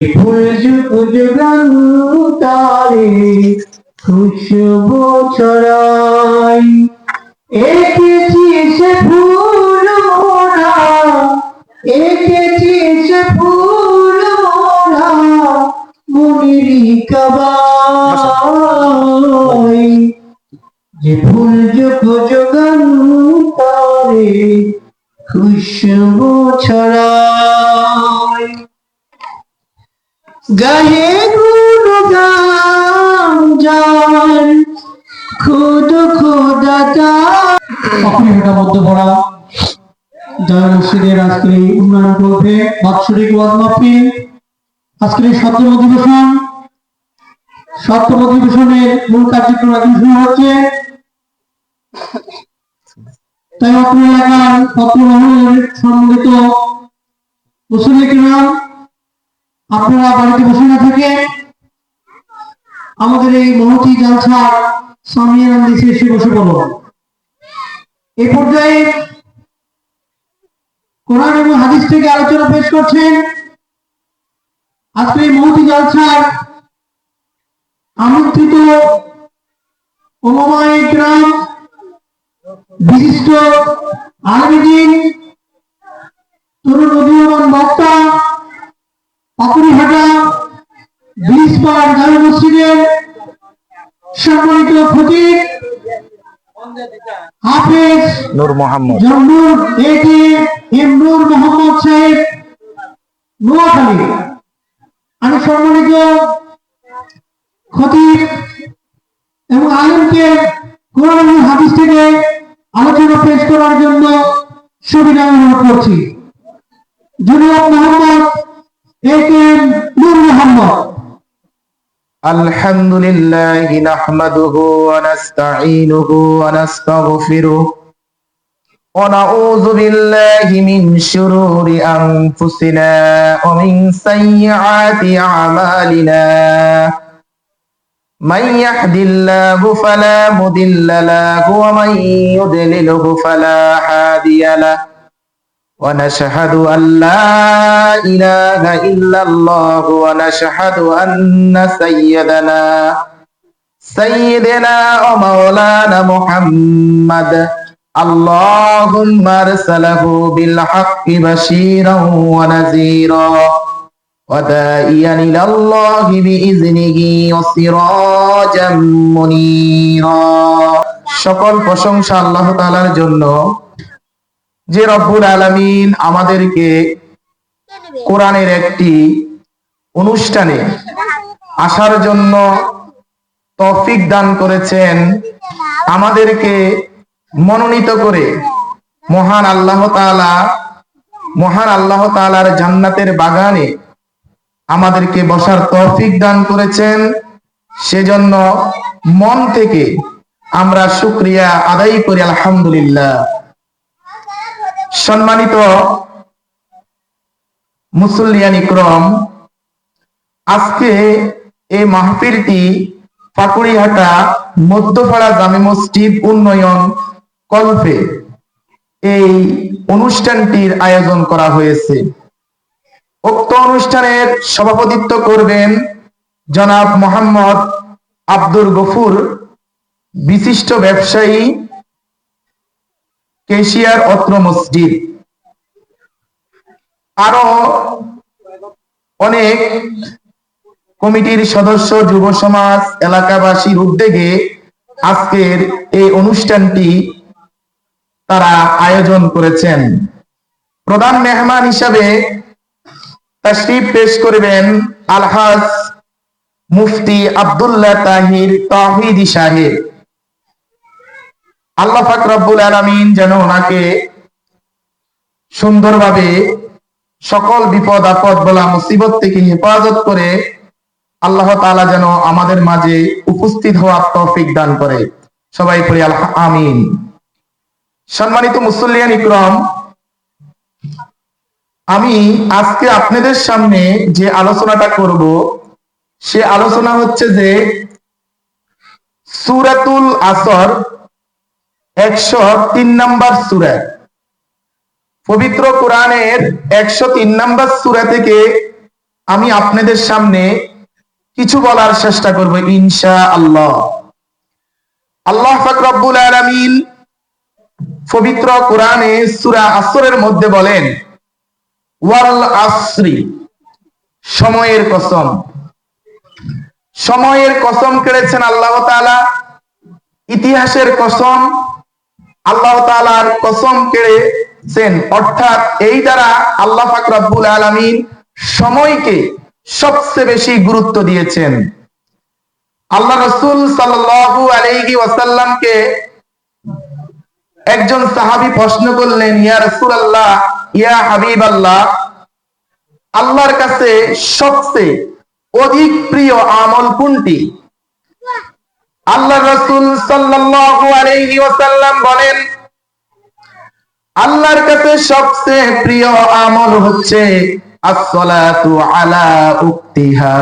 ফুল তারে খুশবু ছড়াই, এঁকেছি সে ফুল মোরা, এঁকেছি সে ফুল মোরা মনেরই কাবায়। যে ফুল যোগান তারে খুশবু ছড়াই, গায়ে গুণগান যার খুদ খুদাতা অপরিহটা মধ্যপড়া জামে মসজিদের আজকের এই উন্নয়ন করবে বাৎসরিক ওয়াজ মাহফিল। আজকের এই সপ্তম অধিবেশনের মূল কার্যক্রম এখন শুরু হচ্ছে। তাই অত্র এলাকার অত্র মহলের সম্মিলিত মুসল্লিরা আপনারা বাড়িতে বসে না থেকে আমাদের এই মহতি জালসার সামিয়ান দিছে এসে বসে পড়ো। এই পর্যায়ে কোরআন এবং হাদিস থেকে আলোচনা পেশ করছেন আজকে এই মহতি জালসার আমন্ত্রিত ওলামায়ে কিরাম, বিশিষ্ট আলেমদ্বীন, তরুণ উদীয়মান বক্তা, পাকুড়িহাটা ব্রিজপাড় জামে মসজিদের সম্মানিত খতিব হাফেজ নূর মোহাম্মদ জম্মুর নূর মোহাম্মদ সাহেব নোয়াখালী, আমি সম্মানিত খতিব এবং আলেমকে কোরআন এবং হাদিস থেকে আলোচনা পেশ করার জন্য সুবিনয় অনুরোধ করছি। জনাব মোহাম্মদ নূর মোহাম্মদ। আলহামদুলিল্লাহি নাহমাদুহু ওয়া নাস্তাঈনুহু ওয়া নাস্তাগফিরুহ ওয়া নাউযু বিল্লাহি মিন শুরুরি আনফুসিনা ওয়া মিন সাইয়্যাতি আমালিনা। মান ইয়াহদিল্লাহু ফালা মুদিল্লা লাহু ওয়া মান ইউদ্লিলহু ফালা হাদিয়া লাহু। ونشهد أن لا إله إلا الله ونشهد أن سيدنا ومولانا محمد اللهم أرسله بالحق بشيرا ونذيرا وداعيا إلى الله بإذنه وسراجا منيرا। সকল প্রশংসা আল্লাহ তাআলার জন্য, যে রব্বুল আলামিন আমাদেরকে কোরআনের একটি অনুষ্ঠানে আসার জন্য তৌফিক দান করেছেন, আমাদেরকে মনোনীত করে মহান আল্লাহ তাআলার জান্নাতের বাগানে আমাদেরকে বসার তৌফিক দান করেছেন। সেজন্য মন থেকে আমরা শুকরিয়া আদায় করি আলহামদুলিল্লাহ। সম্মানিত মুসল্লিয়ান ইকরাম, আজকে এই মাহফিলটি পাকুড়িহাটা মধ্যপাড়া জামে মসজিদ উন্নয়ন কল্পে এই অনুষ্ঠানটির আয়োজন করা হয়েছে। উক্ত অনুষ্ঠানের সভাপতিত্ব করবেন জনাব মোহাম্মদ আব্দুল গফুর, বিশিষ্ট ব্যবসায়ী, কেশিয়ার অত্র মসজিদ। আরো অনেক কমিটির সদস্য, যুব সমাজ, এলাকাবাসীর উদ্যোগে আজকের এই অনুষ্ঠানটি তারা আয়োজন করেছেন। প্রধান মেহমান হিসাবে তাশরীফ পেশ করবেন আলহাজ মুফতি আব্দুল্লাহ তাহির তাওহীদি সাহেব। আল্লাহ পাক রব্বুল আলামিন যেন ওনাকে সুন্দরভাবে সকল বিপদ আপদ বলা মুসিবত থেকে হেফাজত করে আল্লাহ তাআলা যেন আমাদের মাঝে উপস্থিত হওয়ার তৌফিক দান করে। সবাই পড়ি আমিন। সম্মানিত মুসল্লিয়ান ইকরাম, আমি আজকে আপনাদের সামনে যে আলোচনাটা করব সে আলোচনা হচ্ছে যে সূরাতুল আসর 103 নম্বর সূরা, পবিত্র কোরআনের 103 নম্বর সূরা থেকে আমি আপনাদের সামনে কিছু বলার চেষ্টা করব ইনশাআল্লাহ। আল্লাহ পাক রব্বুল আলামিন পবিত্র কোরআনে সূরা আসরের মধ্যে বলেন, ওয়াল আসরি, সময়ের কসম। সময়ের কসম করেছেন আল্লাহ তাআলা, ইতিহাসের কসম আল্লাহ তাআলার কসম করেছেন। অর্থাৎ এই দ্বারা আল্লাহ পাক রব্বুল আলামিন সময়কে সবচেয়ে বেশি গুরুত্ব দিয়েছেন। আল্লাহ রাসূল সাল্লাল্লাহু আলাইহি ওয়াসাল্লামকে একজন সাহাবী প্রশ্ন করলেন, ইয়া রাসূলুল্লাহ, ইয়া হাবিবাল্লাহ, আল্লাহর কাছে সবচেয়ে অধিক প্রিয় আমল কোনটি? আল্লাহ রাসূল সাল্লাল্লাহু আলাইহি ওয়াসাল্লাম বলেন, আল্লাহর কাছে সবচেয়ে প্রিয় আমল হচ্ছে as-salatu আলা উক্তিহা,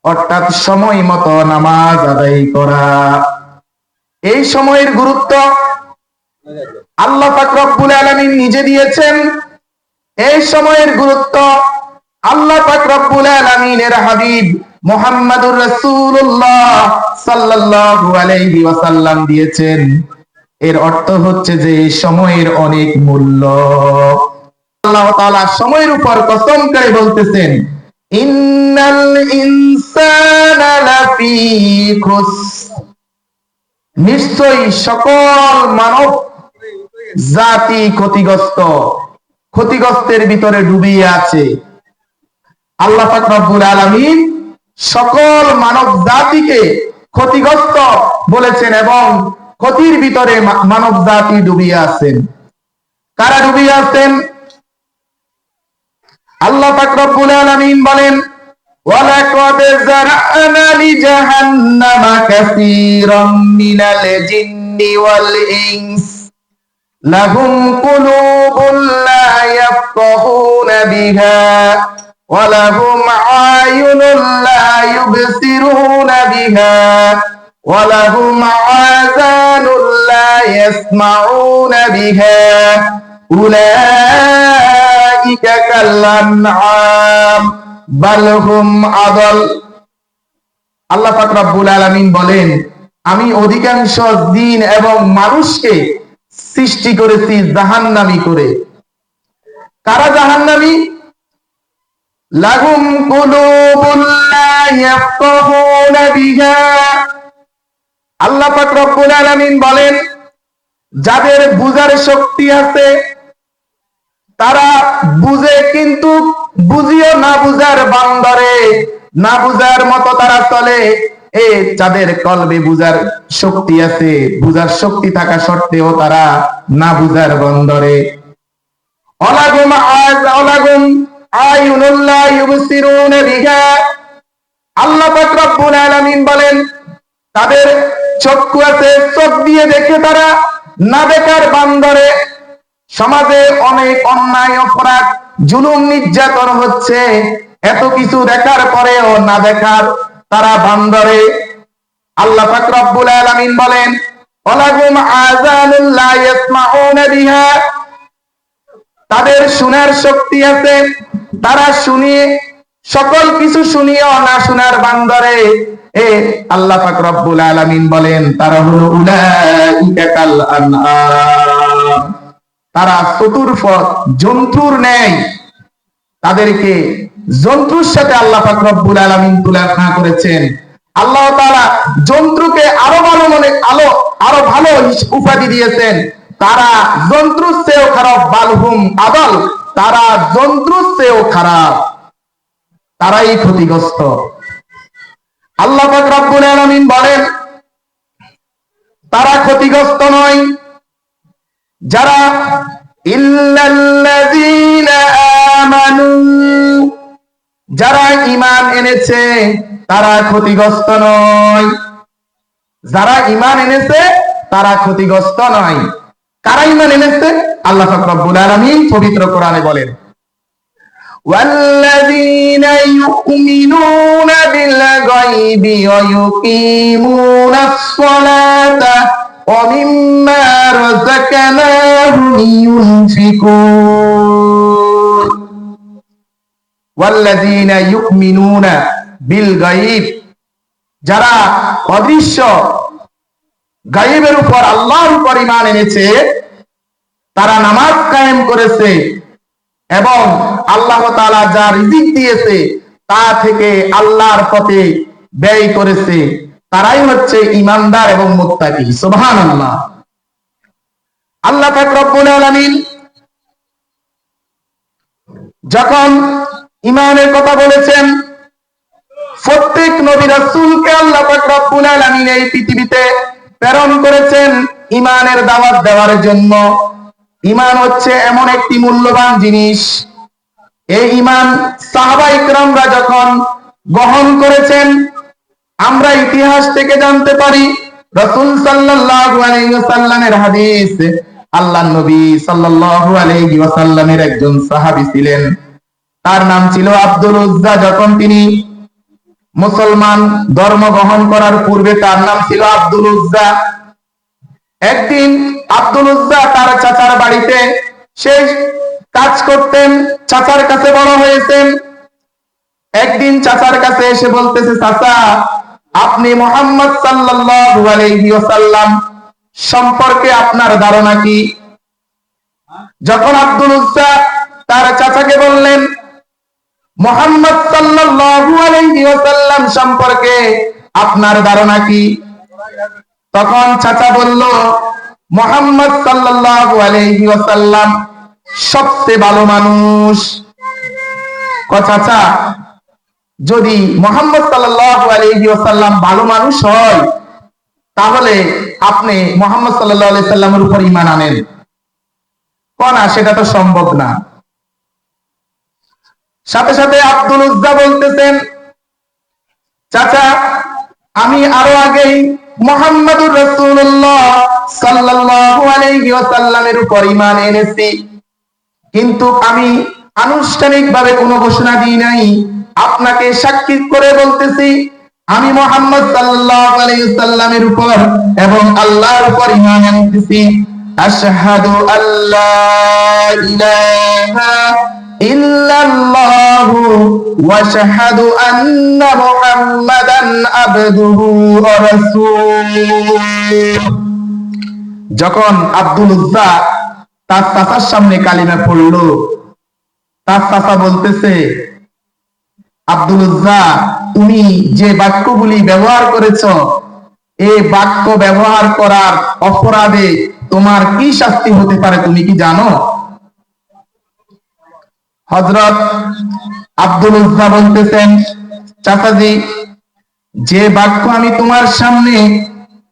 অর্থাৎ সময় মতো নামাজ আদায় করা। এই সময়ের গুরুত্ব আল্লাহ পাক রব্বুল আলামিন নিজে দিয়েছেন। এই সময়ের গুরুত্ব আল্লাহ পাক রব্বুল আলামিনের হাবিব মুহাম্মাদুর রাসূলুল্লাহ সাল্লাল্লাহু আলাইহি ওয়াসাল্লাম দিয়েছেন। এর অর্থ হচ্ছে যে সময়ের অনেক মূল্য। আল্লাহ তাআলা সময়ের উপর কসম করে বলতেছেন, ইন্নাল ইনসানা লাফি খুসর, নিশ্চয়ই সকল মানব জাতি ক্ষতিগ্রস্ত, ক্ষতিগ্রস্তের ভিতরে ডুবিয়ে আছে। আল্লাহ পাক রব্বুল আলামিন সকল মানব জাতিকে ক্ষতিগ্রস্ত বলেছেন এবং ক্ষতির ভিতরে মানব জাতি ডুবিয়ে আছেন। কারা ডুবিয়ে আছেন? আল্লাহ পাক রব্বুল আলামিন বলেন, ওয়ালাকাদ যারানা লিজাহান্নামা কাসীরাম মিনাল জিন্নি ওয়াল ইনস লাহুম কুলুবুন লা ইয়াফকাহুনা বিহা ওয়া লাহুম আয়ুনুন লা ইউবসিরুনা বিহা ওয়া লাহুম আযানুন লা ইয়াসমাউনা বিহা উলাইকা কাল আনআম বাল হুম আদাল। আল্লাহ পাক রব্বুল আলামিন বলেন, আমি অধিকাংশ জিন এবং মানুষকে সৃষ্টি করেছি জাহান্নামী করে। কারা জাহান্নামী? লাহুম কুলুবুন লা ইয়াফকাহুনা বিহা, আল্লাহ পাক রব্বুল আলামিন বলেন, যাদের বুঝার শক্তি আছে তারা বুঝে, কিন্তু বুঝিও না বুঝার বান্দরে, না বুঝার মতো তারা চলে। যাদের কলবে বুঝার শক্তি আছে, বুঝার শক্তি থাকা সত্ত্বেও তারা না বুঝার বন্দরে। অলাগুম আয়ুনুন লা ইউবসিরুনা বিহা, আল্লাহ পাক রব্বুল আলামিন বলেন, তাদের চক্ষু আছে, চোখ দিয়ে দেখে তারা না দেখার বান্দরে। সমাজে অনেক অন্যায়, অপরাধ, জুলুম, নির্যাতন হচ্ছে, এত কিছু দেখার পরেও না দেখার তারা বান্দরে। আল্লাহ পাক রব্বুল আলামিন বলেন, ওয়ালাহুম আযানুন লা ইয়াসমাউনা বিহা, তাদের শোনার শক্তি আছে, তারা শুনিয়ে সকল কিছু শুনিয়েও না শোনার বান্দরে। আল্লাহ পাক রব্বুল আলামিন বলেন, তারা হলো উলাইকা কাল আনআম, তারা চতুর্পদ জন্তুর ন্যায়। তাদেরকে জন্তুর সাথে আল্লাহ পাক রব্বুল আলামিন তুলনা করেছেন। আল্লাহ তাআলা জন্তুকে আরো ভালো উপাধি দিয়েছেন, তারা জন্তুর চেয়েও খারাপ, বালহুম আদাল, তারা জন্তুর চেয়েও খারাপ, তারাই ক্ষতিগ্রস্ত। আল্লাহ পাক রব্বুল আলামিন বলেন, তারা ক্ষতিগ্রস্ত নয় যারা ইল্লাল্লাযীনা আমানু, যারা ঈমান এনেছে তারা ক্ষতিগ্রস্ত নয়। যারা ঈমান এনেছে তারা ক্ষতিগ্রস্ত নয়। কারা ঈমান এনেছে? আল্লাহ পাক রব্বুল আলামিন পবিত্র কোরআনে বলেন, ওয়াল্লাযীনা ইউমিনুনা বিল গায়বি ওয়া ইউকিমুনাস সালাতা ওয়া মিম্মা রাযাকনাহুম ইউনফিকুন। ওয়াল্লাযীনা ইউমিনুনা বিল গায়ব, যারা অদৃশ্য গায়েবের উপর আল্লাহর উপর ঈমান এনেছে, তারা নামাজ কায়েম করেছে এবং আল্লাহ তাআলা যা রিজিক দিয়েছে তা থেকে আল্লাহর পথে ব্যয় করেছে, তারাই হচ্ছে ঈমানদার এবং মুত্তাকি। সুবহানাল্লাহ। আল্লাহ পাক রব্বুল আলামিন যখন ঈমানের কথা বলেছেন, প্রত্যেক নবী রাসূলকে আল্লাহ পাক রব্বুল আলামিন এই পৃথিবীতে প্রেরণ করেছেন ঈমানের দাওয়াত দেওয়ার জন্য। ঈমান হচ্ছে এমন একটি মূল্যবান জিনিস, এই ঈমান সাহাবায়ে কেরামরা যখন গ্রহণ করেছেন, আমরা ইতিহাস থেকে জানতে পারি রাসূল সাল্লাল্লাহু আলাইহি ওয়াসাল্লামের হাদিস, আল্লাহর নবী সাল্লাল্লাহু আলাইহি ওয়াসাল্লামের একজন সাহাবী ছিলেন, তার নাম ছিল আব্দুল উজ্জা। যখন তিনি মুসলমান ধর্ম গ্রহণ করার পূর্বে তার নাম ছিল আব্দুল উজ্জা। একদিন আব্দুল উজ্জা তার চাচার বাড়িতে সে কাজ করতেন, চাচার কাছে বড় হয়েছেন। একদিন চাচার কাছে এসে বলতেছে, চাচা আপনি মুহাম্মদ সাল্লাল্লাহু আলাইহি ওয়াসাল্লাম সম্পর্কে আপনার ধারণা কি? যখন আব্দুল উজ্জা তার চাচাকে বললেন মুহাম্মদ সাল্লাল্লাহু আলাইহি ওয়াসাল্লাম সম্পর্কে আপনার ধারণা কি, তখন চাচা বলল মুহাম্মদ সাল্লাল্লাহু আলাইহি ওয়াসাল্লাম সবচেয়ে ভালো মানুষ। চাচা যদি মুহাম্মদ সাল্লাল্লাহু আলাইহি ওয়াসাল্লাম ভালো মানুষ হয়, তাহলে আপনি মুহাম্মদ সাল্লাল্লাহু আলাইহি সাল্লামের উপর ঈমান আনেন। না, সেটা তো সম্ভব না। সাথে সাথে আব্দুল উজ্জা বলতেছেন, চাচা আমি আরো আগেই মুহাম্মাদুর রাসূলুল্লাহ সাল্লাল্লাহু আলাইহি ওয়াসাল্লামের উপর ঈমান এনেছি, কিন্তু আমি আনুষ্ঠানিকভাবে কোনো ঘোষণা দিই নাই। আপনাকে সাক্ষী করে বলতেছি আমি মুহাম্মদ সাল্লাল্লাহু আলাইহি ওয়াসাল্লামের উপর এবং আল্লাহর উপর ঈমান আনতেছি। আশহাদু আল্লা ইলাহা ইল্লাল্লাহু ওয়া আশহাদু আন্না মুহাম্মাদান আবদুহু ওয়া রাসূলুহু। যখন আব্দুল উজ্জা তার চাচার সামনে কালিমা পড়ল, তার চাচা বলতেছে, আব্দুল উজ্জা তুমি যে বাক্যগুলি ব্যবহার করেছো, এই বাক্য ব্যবহার করার অপরাধে তোমার কি শাস্তি হতে পারে তুমি কি জানো? হযরত আব্দুল উজ্জা বলতেছেন, চাচাজি যে বাক্য আমি তোমার সামনে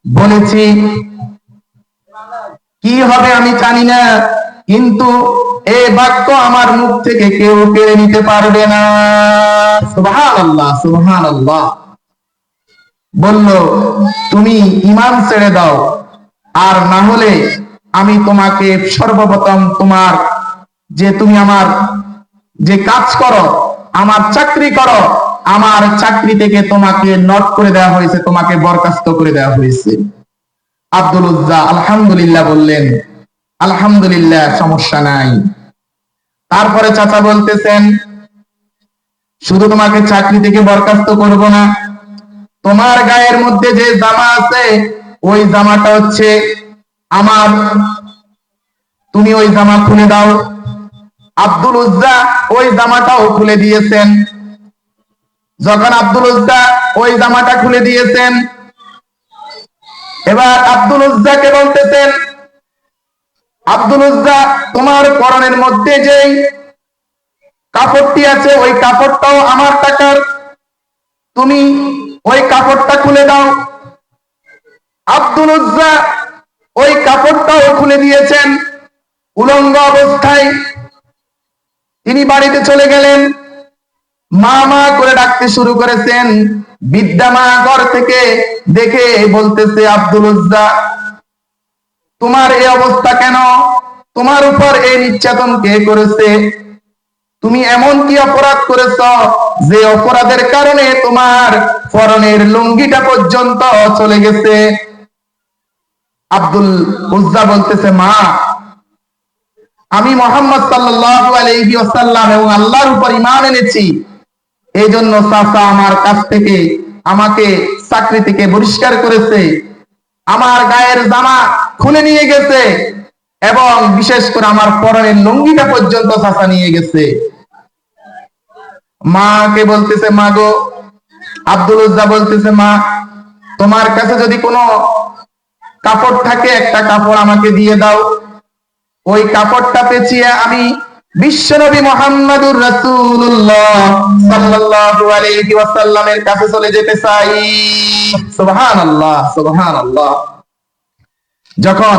বলেছি কি হবে আমি জানি না, কিন্তু এই বাক্য আমার মুখ থেকে কেউ কেড়ে নিতে পারবে না। সুবহানাল্লাহ, সুবহানাল্লাহ। বলল তুমি ঈমান ছেড়ে দাও, আর না হলে আমি তোমাকে সর্বপ্রথম তোমার যে তুমি আমার যে কাজ করো, আমার চাকরি করো, আমার চাকরি থেকে তোমাকে নট করে দেওয়া হয়েছে, তোমাকে বরখাস্ত করে দেওয়া হয়েছে। আব্দুল উজ্জা আলহামদুলিল্লাহ বললেন, আলহামদুলিল্লাহ সমস্যা নাই। তারপরে চাচা বলতেছেন, শুধু তোমাকে চাকরি থেকে বরখাস্ত করব না, তোমার গায়ের মধ্যে যে জামা আছে ওই জামাটা হচ্ছে আমার, তুমি ওই জামা খুলে দাও। আব্দুল উজ্জা ওই জামাটাও খুলে দিয়েছেন। যখন আব্দুল উজ্জা ওই জামাটা খুলে দিয়েছেন, এবার আব্দুল উজ্জাকে বলতেছেন, আব্দুল উজ্জা তোমার পরনের মধ্যে যেই কাপড়টি আছে ওই কাপড়টাও আমার টাকার, তুমি ওই কাপড়টা খুলে দাও। আব্দুল উজ্জা ওই কাপড়টাও খুলে দিয়েছেন। উলঙ্গ অবস্থায় তিনি বাড়িতে চলে গেলেন। মা মা করে ডাকতে শুরু করেছেন। বিদ্যা মা ঘর থেকে দেখে বলতেছে, আব্দুল উজ্জা তোমার এই অবস্থা কেন? তোমার উপর এই নির্যাতন কে করেছে? তুমি এমন কি অপরাধ করেছ যে অপরাধের কারণে তোমার পরনের লুঙ্গিটা পর্যন্ত চলে গেছে? আব্দুল উজ্জা বলতেছে, মা আমি মুহাম্মদ সাল্লাল্লাহু আলাইহি ওয়াসাল্লাম এবং আল্লাহর উপর ঈমান এনেছি, এই জন্য চাচা আমার কাছ থেকে আমাকে চাকরি থেকে বহিষ্কার করেছে, আমার গায়ের জামা খুলে নিয়ে গেছে এবং বিশেষ করে আমার পরনের লুঙ্গিটা পর্যন্ত চাচা নিয়ে গেছে। মাকে বলতেছে, মা গো, আব্দুল উজ্জা বলতেছে, মা তোমার কাছে যদি কোনো কাপড় থাকে একটা কাপড় আমাকে দিয়ে দাও, ওই কাপড়টা পেঁচিয়ে আমি বিশ্বনবী মুহাম্মদুর রাসূলুল্লাহ সাল্লাল্লাহু আলাইহি ওয়াসাল্লামের কাছে চলে যেতে চাই। সুবহানাল্লাহ, সুবহানাল্লাহ। যখন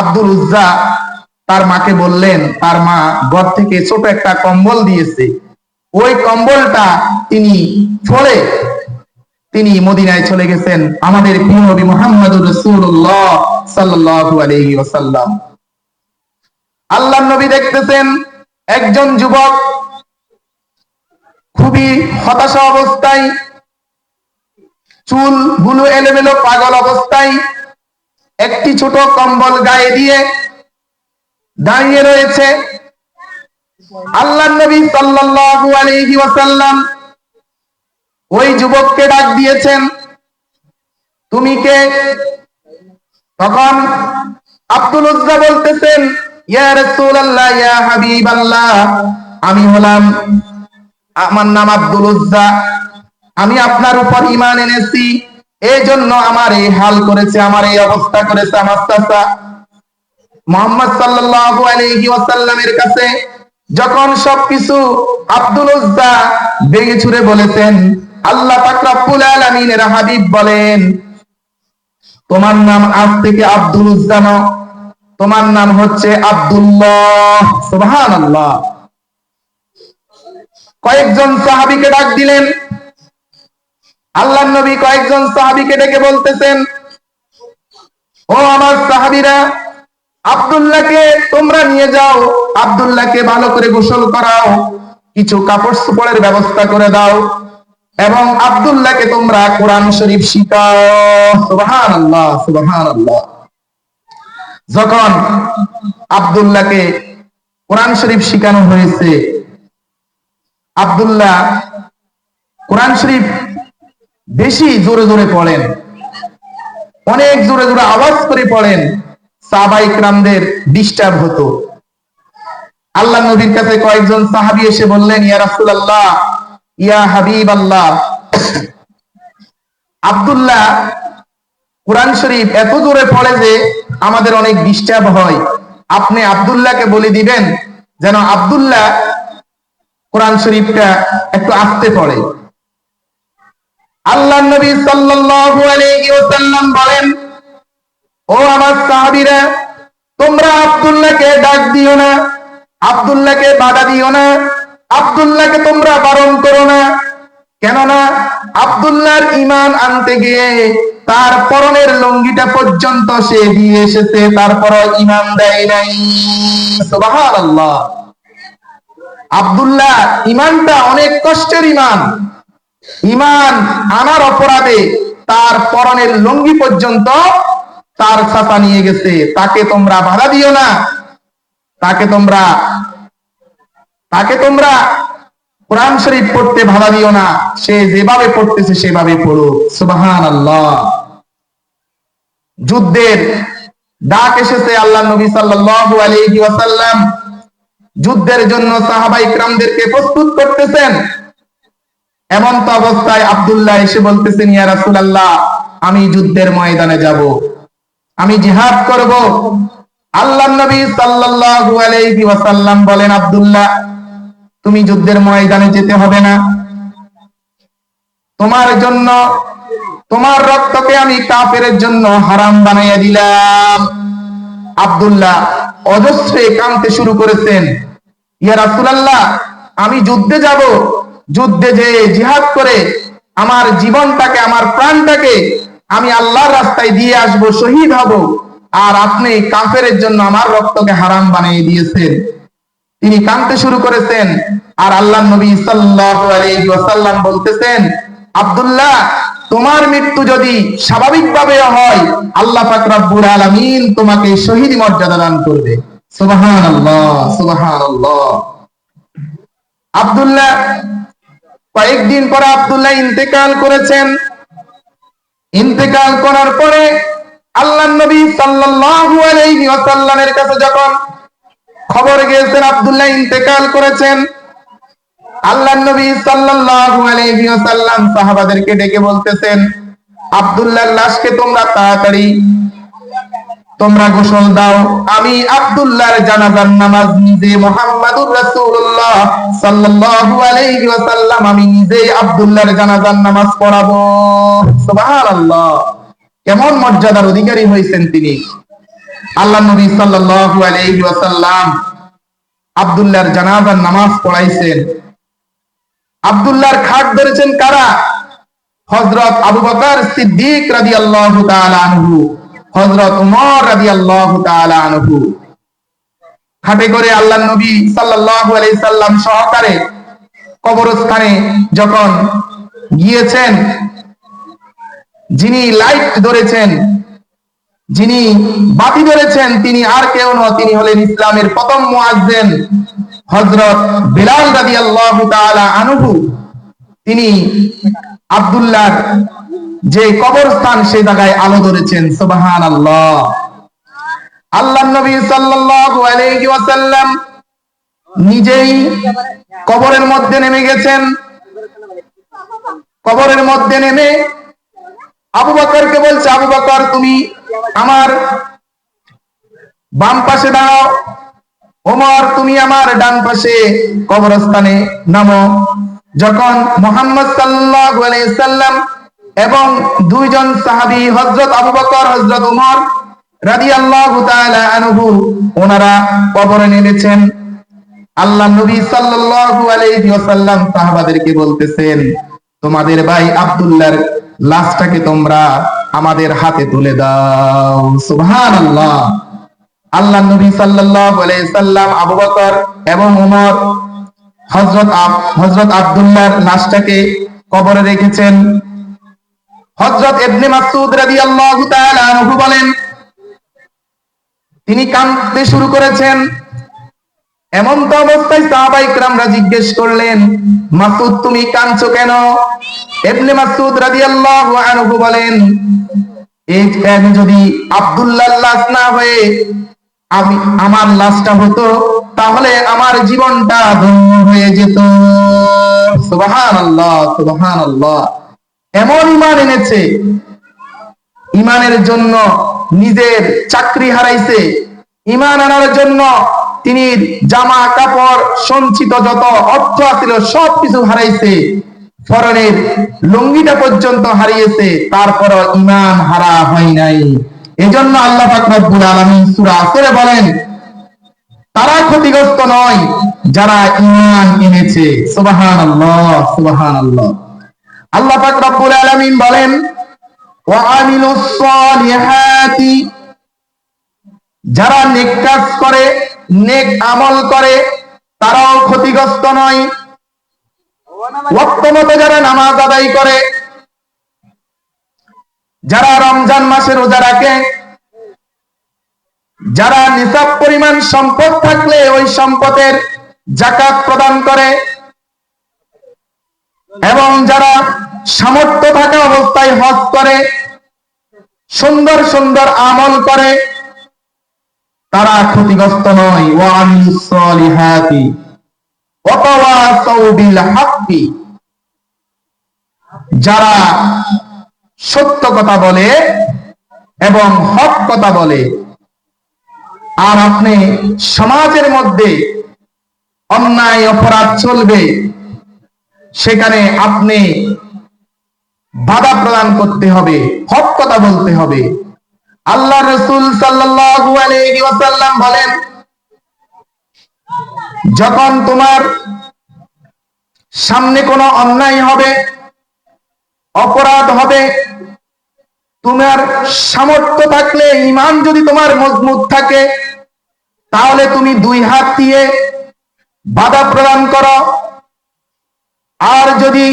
আব্দুল উজ্জা তার মাকে বললেন, তার মা ঘর থেকে ছোট একটা কম্বল দিয়েছে, ওই কম্বলটা তিনি ফলে তিনি মদিনায় চলে গেছেন আমাদের প্রিয় নবী মুহাম্মদুর রাসূলুল্লাহ সাল্লাল্লাহু আলাইহি ওয়াসাল্লাম। আল্লাহর নবী দেখতেছেন একজন যুবক খুবই হতাশা অবস্থায়, চুল গুলো এলোমেলো পাগল অবস্থায়, একটি ছোট কম্বল গায়ে দিয়ে দাঁড়িয়ে রয়েছে। আল্লাহর নবী সাল্লাল্লাহু আলাইহি ওয়াসাল্লাম ওই যুবককে ডাক দিয়েছেন, তুমি কে? তখন আব্দুল উজ্জা বলতেছেন, ইয়া রাসূলুল্লাহ, ইয়া হাবিবাল্লাহ, আমি হলাম, আমার নাম আব্দুল উজ্জা, আমি আপনার উপর ঈমান এনেছি, এই জন্য আমার এই হাল করেছে, আমার এই অবস্থা করেছে আমার চাচা। মুহাম্মদ সাল্লাল্লাহু আলাইহি ওয়াসাল্লামের কাছে যখন সবকিছু আব্দুল উজ্জা ভেঙে চুরে বলেছেন, আল্লাহ পাক রব্বুল আলামিনের হাবিব বলেন, তোমার নাম আজ থেকে আব্দুল উজ্জা না, তোমার নাম হচ্ছে আব্দুল্লাহ। সুবহানাল্লাহ। কয়েকজন সাহাবীকে ডাক দিলেন, আল্লাহর নবী কয়েকজন সাহাবীকে ডেকে বলতেছেন, ও আমার সাহাবীরা, আব্দুল্লাহকে তোমরা নিয়ে যাও, আব্দুল্লাহকে ভালো করে গোসল করাও, কিছু কাপড় চোপড়ের ব্যবস্থা করে দাও এবং আব্দুল্লাহকে তোমরা কোরআন শরীফ শিখাও। সুবহানাল্লাহ, সুবহানাল্লাহ। যখন আব্দুল্লাহকে কোরআন শরীফ শিখানো হয়েছে, আব্দুল্লাহ কোরআন শরীফ বেশি জোরে জোরে পড়েন, অনেক জোরে জোরে আওয়াজ করে পড়েন, সাহাবায়ে কিরামদের ডিস্টার্ব হতো। আল্লাহ নবীর কাছে কয়েকজন সাহাবী এসে বললেন, ইয়া রাসূলুল্লাহ, ইয়া হাবিবাল্লাহ, আব্দুল্লাহ কোরআন শরীফ এত জোরে পড়ে যে আমাদের অনেক ডিস্টার্ব হয়, আপনি আব্দুল্লাহকে বলে দিবেন যেন আব্দুল্লাহ কোরআন শরীফটা একটু আস্তে পড়ে। আল্লাহ নবী সাল্লাল্লাহু আলাইহি ওয়াসাল্লাম বলেন, ও আমার সাহাবীরা, তোমরা আব্দুল্লাহকে ডাক দিও না, আব্দুল্লাহকে বাধা দিও না, আব্দুল্লাহকে তোমরা বারণ করো না, কেননা আব্দুল্লাহর ঈমান আনতে গিয়ে তার পরনের লুঙ্গিটা পর্যন্ত সে দিয়ে এসেছে, তারপরও ঈমান দেয় নাই। সুবহানাল্লাহ। আব্দুল্লাহ ঈমানটা অনেক কষ্টের ঈমান, ঈমান আনার অপরাধে তার পরনের লুঙ্গি পর্যন্ত তার চাচা নিয়ে গেছে, তাকে তোমরা বাধা দিও না, তাকে তোমরা কোরআন শরীফ পড়তে বাধা দিও না, সে যেভাবে পড়তেছে সেভাবে পড়ো। সুবহানাল্লাহ। যুদ্ধের ডাক এসেছে, আল্লাহ নবী সাল্লাল্লাহু আলাইহি ওয়াসাল্লাম যুদ্ধের জন্য সাহাবায়ে কিরামদেরকে প্রস্তুত করতেছেন। এমন তো অবস্থায় আব্দুল্লাহ এসে বলতেছেন, ইয়া রাসূলুল্লাহ, আমি যুদ্ধের ময়দানে যাব, আমি জিহাদ করব। আল্লাহর নবী সাল্লাল্লাহু আলাইহি ওয়াসাল্লাম বলেন, আব্দুল্লাহ, তুমি যুদ্ধের ময়দানে যেতে হবে না, তোমার জন্য, তোমার রক্তকে আমি কাফেরের জন্য হারাম বানাইয়া দিলাম। আব্দুল্লাহ অজস্রে কাঁদতে শুরু করেছেন, ইয়া রাসূলুল্লাহ, আমি যুদ্ধে যাব, যুদ্ধে যে জিহাদ করে আমার জীবনটাকে, আমার প্রাণটাকে আমি আল্লাহর রাস্তায় দিয়ে আসব, শহীদ হব, আর আপনি কাফেরের জন্য আমার রক্তকে হারাম বানিয়ে দিয়েছেন। তিনি কাঁদতে শুরু করেছেন, আর আল্লাহর নবী সাল্লাল্লাহু আলাইহি ওয়াসাল্লাম বলতেছেন, আব্দুল্লাহ, তোমার মৃত্যু যদি স্বাভাবিকভাবে হয়, আল্লাহ পাক রব্বুল আলামিন তোমাকে শহীদ মর্যাদা দান করবে। সুবহানাল্লাহ, সুবহানাল্লাহ। আব্দুল্লাহ, কয়েকদিন পরে আব্দুল্লাহ ইন্তেকাল করেছেন। ইন্তেকাল করার পরে আল্লাহর নবী সাল্লাল্লাহু আলাইহি ওয়াসাল্লামের কাছে যখন খবর গিয়েছেন আব্দুল্লাহ ইন্তেকাল করেছেন, আল্লাহর নবী সাল্লাল্লাহু আলাইহি ওয়াসাল্লাম সাহাবাদেরকে ডেকে বলতেছেন, আব্দুল্লাহর লাশকে তোমরা তাড়াতাড়ি গোসল দাও। আমি আব্দুল্লাহর জানাজার নামাজ নিজে মুহাম্মাদুর রাসূলুল্লাহ সাল্লাল্লাহু আলাইহি ওয়াসাল্লাম আমি নিজেই আব্দুল্লাহর জানাজার নামাজ পড়াবো। সুবহানাল্লাহ, কেমন মর্যাদার অধিকারী হয়েছেন তিনি। আল্লাহর নবী সাল্লাল্লাহু আলাইহি ওয়াসাল্লাম আব্দুল্লাহর জানাজার নামাজ পড়াইছেন। আব্দুল্লাহর খাট ধরেছেন কারা? হযরত আবু বকর সিদ্দিক রাদিয়াল্লাহু তাআলা আনহু, হযরত উমর রাদিয়াল্লাহু তাআলা আনহু। খাটে করে আল্লাহর নবী সাল্লাল্লাহু আলাইহি সাল্লাম সহকারে কবরস্থানে যখন গিয়েছেন, যিনি লাইট ধরেছেন, যিনি বাতি ধরেছেন, তিনি আর কেউ নয়, তিনি হলেন ইসলামের প্রথম মুয়াজ্জিন হযরত বিলাল রাদিয়াল্লাহু তাআলা আনহু। তিনি আব্দুল্লাহর যে কবরস্থান সেই জায়গায় আলো ধরেছেন। সুবহানাল্লাহ। আল্লাহর নবী সাল্লাল্লাহু আলাইহি ওয়াসাল্লাম নিজেই কবরের মধ্যে নেমে গেছেন। কবরের মধ্যে নেমে আবু বকরকে বলছে, আবু বকর তুমি আমার বাম পাশে দাঁড়াও, ওমর তুমি আমার ডান পাশে কবরস্থানে নামো। যখন মুহাম্মদ সাল্লাল্লাহু আলাইহি সাল্লাম এবং দুইজন সাহাবী হযরত আবু বকর হযরত ওমর রাদিয়াল্লাহু তাআলা আনহু ওনারা কবরে নেমেছেন, আল্লাহর নবী সাল্লাল্লাহু আলাইহি ওয়াসাল্লাম সাহাবাদেরকে বলতেছেন, তোমাদের ভাই আব্দুল্লাহর লাশটাকে তোমরা আমাদের হাতে তুলে দাও। সুবহানাল্লাহ। আল্লাহর নবী সাল্লাল্লাহু আলাইহি সাল্লাম আবু বকর এবং ওমর হযরত আব্দুল্লাহর লাশটাকে কবরে রেখেছেন। হযরত ইবনে মাসউদ রাদিয়াল্লাহু তাআলা আনহু বলেন, তিনি কাঁদতে শুরু করেছেন। এমন তো অবস্থায় সাহাবায়ে কেরামরা জিজ্ঞেস করলেন, মাসউদ তুমি কাঁদছো কেন? ইবনে মাসউদ রাদিয়াল্লাহু আনহু বলেন, এই যদি আব্দুল্লাহর লাশ না হয়ে আমার লাশটা হতো তাহলে আমার জীবনটা ধন্য হয়ে যেত। সুবহানাল্লাহ, সুবহানাল্লাহ। এমন ঈমান এনেছে, ঈমানের জন্য নিজের চাকরি হারাইছে, ঈমান আনার জন্য তিনি জামা কাপড় সঞ্চিত যত অর্থ ছিল সবকিছু হারাইছে, পরনের লুঙ্গিটা পর্যন্ত হারিয়েছে, তারপরও ঈমান হারা হয় নাই। এজন্য আল্লাহ পাক রব্বুল আলামিন সূরা আসরে বলেন, তারা ক্ষতিগ্রস্ত নয় যারা ঈমান এনেছে। সুবহানাল্লাহ, সুবহানাল্লাহ। আল্লাহ পাক রব্বুল আলামিন বলেন, ওয়া আমিলুস সালিহাতি, যারা নেক কাজ করে, নেক আমল করে, তারাও ক্ষতিগ্রস্ত নয়। ওয়াক্ত মতো যারা নামাজ আদায় করে, যারা রমজান মাসে রোজা রাখে, যারা নিসাব পরিমাণ সম্পদ থাকলে ওই সম্পদের যাকাত প্রদান করে, এবং যারা সামর্থ্য থাকা অবস্থায় হজ করে, সুন্দর সুন্দর আমল করে, তারা ক্ষতিগ্রস্ত নয়। ওয়া আমিলুস সালিহাতি ওয়া তাওয়াসাউ বিল হাক্কি, যারা সত্য কথা বলে এবং হক কথা বলে। আর আপনি সমাজের মধ্যে অন্যায় অপরাধ চলবে, সেখানে আপনি বাধা প্রদান করতে হবে, হক কথা বলতে হবে। আল্লাহ রাসূল সাল্লাল্লাহু আলাইহি ওয়াসাল্লাম বলেন, যখন তোমার সামনে কোনো অন্যায় হবে, অপরাধ হবে, তোমার সামর্থ্য থাকলে, ঈমান যদি তোমার মজবুত থাকে, তাহলে তুমি দুই হাত দিয়ে বাধা প্রদান করো। আর যদি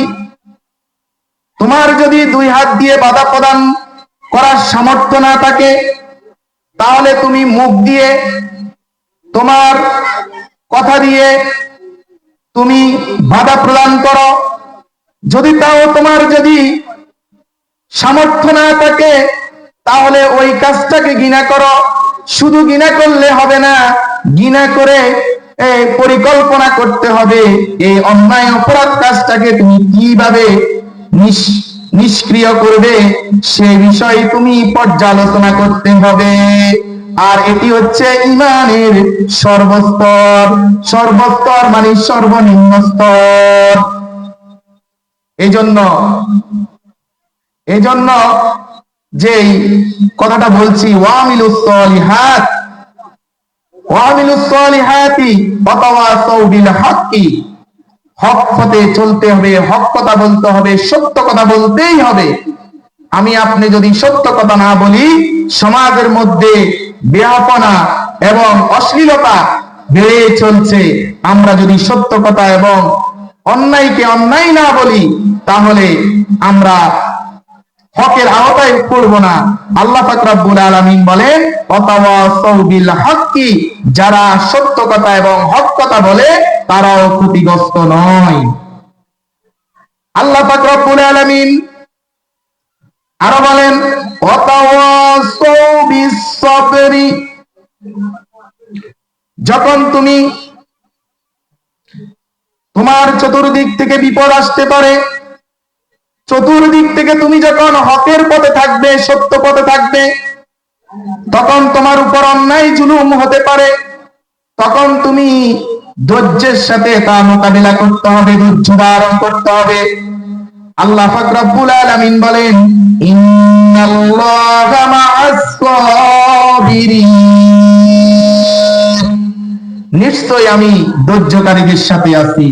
তোমার দুই হাত দিয়ে বাধা প্রদান করার সামর্থ্য না থাকে, তাহলে তুমি মুখ দিয়ে তোমার কথা দিয়ে তুমি বাধা প্রদান করো, যদি তাও তোমার যদি সামর্থ্য না থাকে তাহলে ওই কাজটাকে ঘৃণা করো। শুধু ঘৃণা করলে হবে না, ঘৃণা করে পরিকল্পনা করতে হবে এই অন্যায় অপরাধ কাজটাকে তুমি কিভাবে নিষ্ক্রিয় করবে সে বিষয়ে তুমি পর্যালোচনা করতে হবে। আর এটি হচ্ছে ঈমানের সর্বস্তর, সর্বস্তর মানে সর্বনিম্ন স্তর। এজন্য যেই কথাটা বলছি, ওয়ামিলুস সলিহাত ওয়ামিলুস সলিহাতি ওয়া তাওয়াসাউ বিল হাক্কি, হক পথে চলতে হবে, হক কথা বলতে হবে, সত্য কথা বলতেই হবে। আমি আপনি যদি সত্য কথা না বলি, সমাজের মধ্যে বেহাপনা এবং অশ্লীলতা বেড়ে চলছে। আমরা যদি সত্য কথা এবং অন্যায়কে অন্যায় না বলি তাহলে আমরা হকের আওতায় পড়ব না। আল্লাহ পাক রব্বুল আলামিন বলেন ওয়াতাওয়াসাউ বিল হাক্কি, যারা সত্য কথা এবং হক কথা বলে তারাও ক্ষতিগ্রস্ত নয়। আল্লাহ পাক রব্বুল আলামিন আরো বলেন ওয়াতাওয়াসাউ বিস সাবরি, যখন তুমি তোমার চতুর্দিক থেকে বিপদ আসতে পারে, চতুর্দিক থেকে তুমি যখন হকের পথে থাকবে, সত্য পথে থাকবে, তখন তোমার উপর অন্যায় জুলুম হতে পারে, তখন তুমি ধৈর্যের সাথে তা মোকাবিলা করতে হবে, ধৈর্য ধারণ করতে হবে। আল্লাহ পাক রব্বুল আলামিন বলেন ইন্নাল্লাহা মা'আস সাবিরিন, নিশ্চয় আমি ধৈর্যকারীদের সাথে আছি।